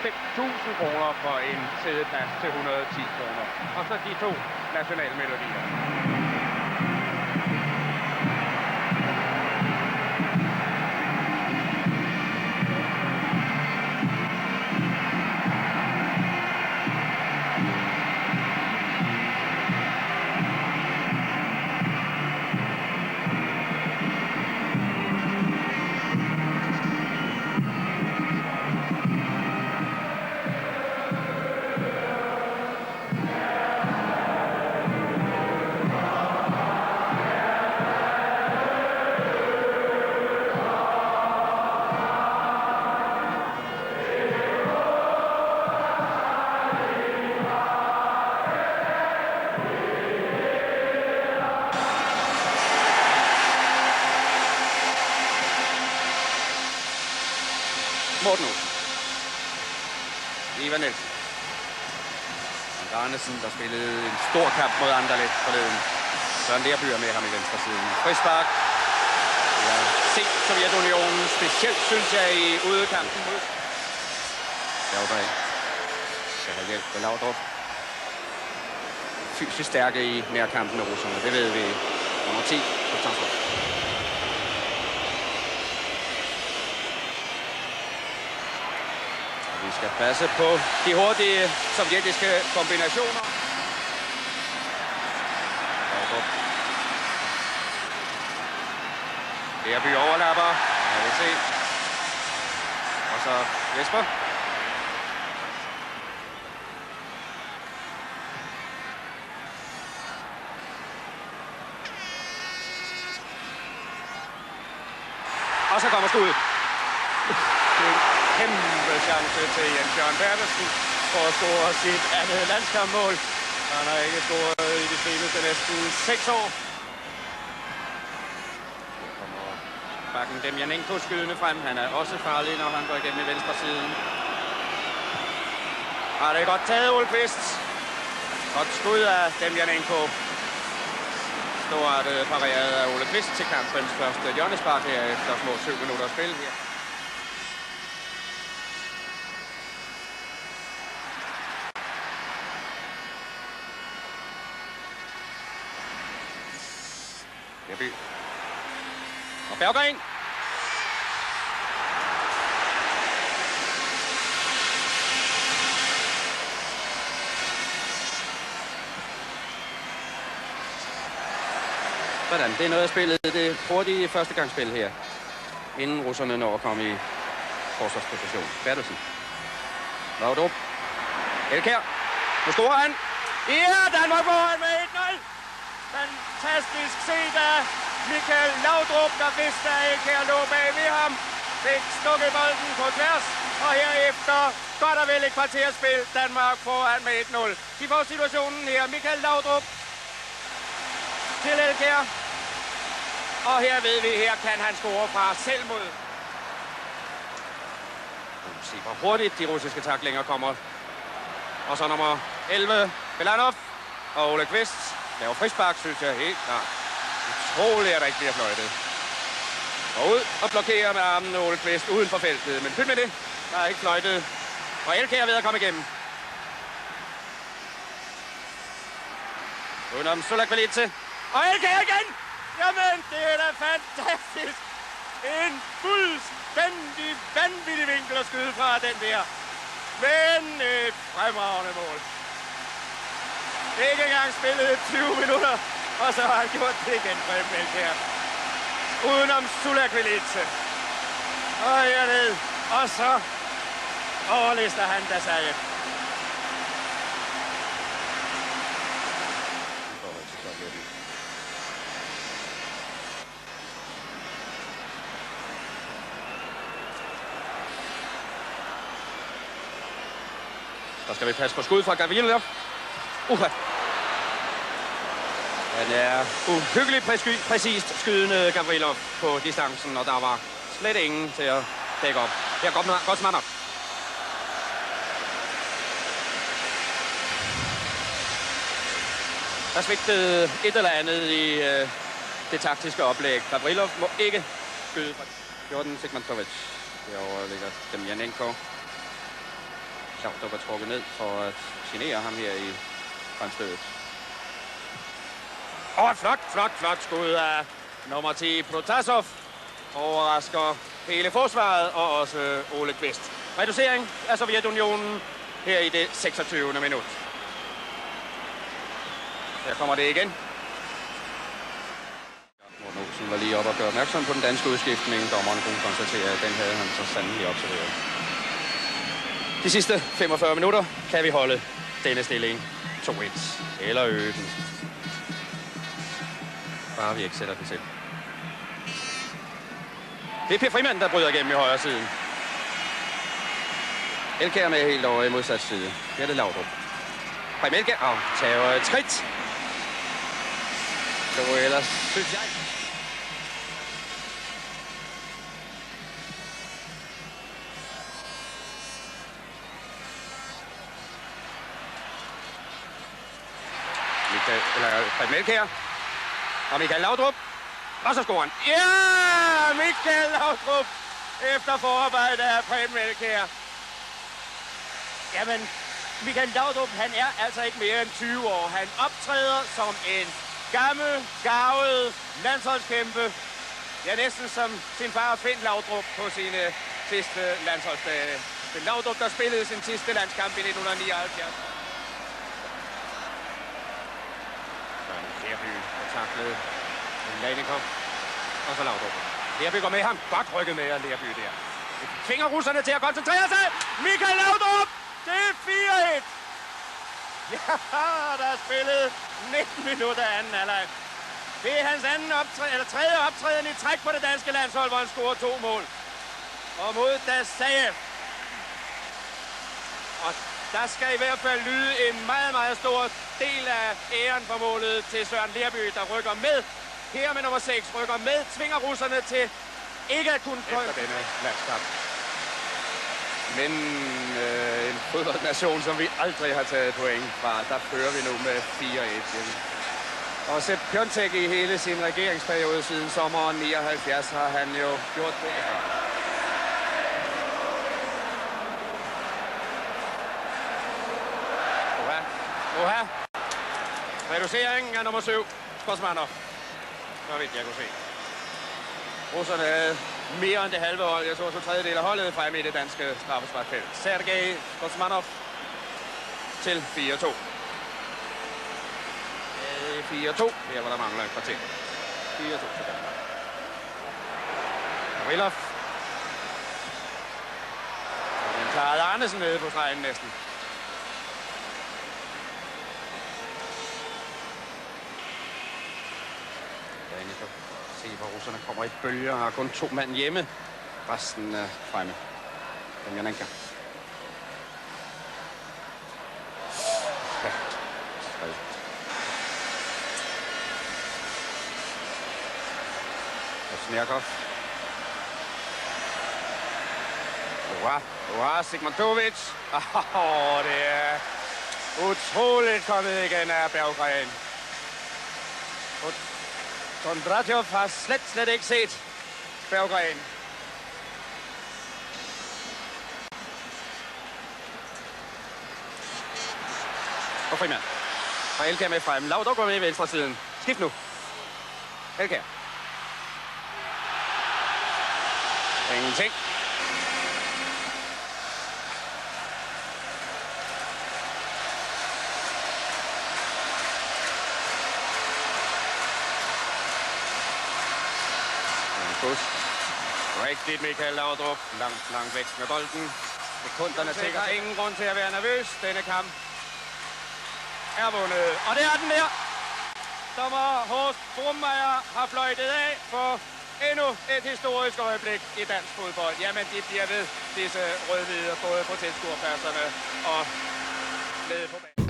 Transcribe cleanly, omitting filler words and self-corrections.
5.000 kroner for en sædeplads til 110 kroner. Og så de to nationalmelodier. Morten Olsen. Ivan Nielsen. Arnesen, der spillede en stor kamp mod Anderlecht forleden. Søren Lerby er med ham i venstre siden. Frispark. Vi har set Sovjetunionen specielt, synes jeg, i udekampen mod Skovberg. Skal have hjælp med Laudrup. Fysisk stærke i nærkampen med russerne. Det ved vi. Nummer 10 på Tonsrup. Vi skal passe på de hurtige sovjetiske kombinationer. Lerby overlapper. Her vi se. Og så Jesper. Og så kommer skuddet. Kæmpe chance til Jens Jørgen Bertelsen for at score sit andet landskampmål. Han har ikke scoret i de seneste næsten 6 år. Her kommer bakken Demjanenko skydende frem. Han er også farlig, når han går igennem i venstre siden. Har det godt taget, Ole Kvist. Godt skud af Demjanenko. Stort pareret af Ole Kvist til kampens første hjørnespark her efter små 7 minutter spil her. Lerby. Og Berger ind. Sådan, det er noget af spillet. Det er hurtigt førstegangsspil her. Inden russerne når at komme i forsvarsposition. Bertelsen. Laudrup. Elkjær. Nu scorer han. Ja, Danmark foran med 1-0. Fantastisk set af Michael Laudrup, der vidste, at Elkjær lå bag ved ham. Fik stukket bolden på tværs, og herefter godt og vel et kvarterspil. Danmark foran med 1-0. De får situationen her. Michael Laudrup til Elkjær. Og her ved vi, her kan han score fra selvmod. Se, hvor hurtigt de russiske tacklinger kommer. Og så nummer 11, Belanov og Ole Kvist. Laver frispark, synes jeg helt klart. Utroligt, at der ikke bliver fløjtet. Og ud og blokerer med armen Ole Kvist uden for feltet. Men pyt med det. Der er ikke fløjtet. Og Elkjær er ved at komme igennem. Udenom Sulakvalitse. Og Elkjær igen! Jamen, det er da fantastisk. En fuldstændig vanvittig vinkel at skyde fra den der. Men et fremragende mål. Ikke engang spillet 20 minutter, og så har han gjort det igen for Elkjær. Udenom Sulakvalitse. Og herned. Og så overlister han Dasajev. Der skal vi passe på skud fra Gavrilov. Han er uhyggeligt præcist skydende Gavrilov på distancen, og der var slet ingen til at dække op. Her godt Smanov. Der svigtede et eller andet i det taktiske oplæg. Gavrilov må ikke skyde fra 14 Sigmantovic. Derovre ligger Demjanenko. Laudrup er trukket ned for at genere ham her i fremstødet. Og et flot skud af nummer 10 Protasov. Overrasker hele forsvaret og også Ole Kvist. Reducering af Sovjetunionen her i det 26. minut. Her kommer det igen. Morten Olsen var lige oppe og gøre opmærksom på den danske udskiftning. Dommeren kunne konstatere, at den havde han så sandelig observeret. De sidste 45 minutter kan vi holde denne stilling 2-1. Eller øge den. Bare vi ikke sætter den til. Det er Per Frimand, der bryder igennem i højre siden. Elkjær med helt over i modsat side. Her er det Laudrup. Preben Elkjær tager et skridt. Så ellers synes jeg. Preben Elkjær. Og Michael Laudrup. Og så scorer han. Ja! Michael Laudrup. Efter forarbejde af Preben Elkjær. Jamen, Michael Laudrup, han er altså ikke mere end 20 år. Han optræder som en gammel, garvet landsholdskæmpe. Ja, næsten som sin far Finn Laudrup på sine sidste landsholdsdage. Finn Laudrup, der spillede sin sidste landskamp i 1979. Lerby har taklet Lanikov. Og så Laudrup. Lerby går med ham. Godt rykket med af Lerby der. Det tvinger russerne til at koncentrere sig. Michael Laudrup! Det er 4-1. Ja, der er spillet 19 minutter af anden halvleg. Det er hans tredje optræden i træk på det danske landshold, hvor han scorer 2 mål. Og mod Dasaev. Og der skal i hvert fald lyde en meget, meget stor del af æren for målet til Søren Lerby, der rykker med. Her med nummer 6 rykker med, tvinger russerne til ikke at kunne... Efter denne landskamp. Men en fodboldnation, som vi aldrig har taget point fra, der fører vi nu med 4-1. Og Sepp Piontek i hele sin regeringsperiode siden sommeren 79 har han jo gjort det. Oha. Reducering af nummer 7. Kosmanov. Så vidt jeg kunne se. Russerne havde mere end det halve hold. Jeg så 2/3 af holdet fremme i det danske straffesparkfelt. Sergej Kosmanov til 4-2. 4-2. Her var der mangler et kvarter. 4-2 til Danmark. Karilov. Og den klarede Arnesen nede på stregen næsten. Se, hvor russerne kommer i bølger og har kun 2 mand hjemme. Resten er fremme. Demjanenko. Ja. Snerkov. Sigmundovic. Det er utroligt kommet igen af Berggren. Kondratjov har slet ikke set Berggren. Og Frimand. Og Elkjær med frem. Laudrup går med i venstre siden. Skift nu. Elkjær. Ingenting. Rigtigt, Michael Laudrup. Langt væk med bolden. Sekunderne tækker. Ingen grund til at være nervøs. Denne kamp er vundet. Og det er den der. Dommer Horst Brummeyer har fløjtet af for endnu et historisk øjeblik i dansk fodbold. Jamen, de bliver ved disse rødhvide, både på tilskuerpladserne og nede på banen.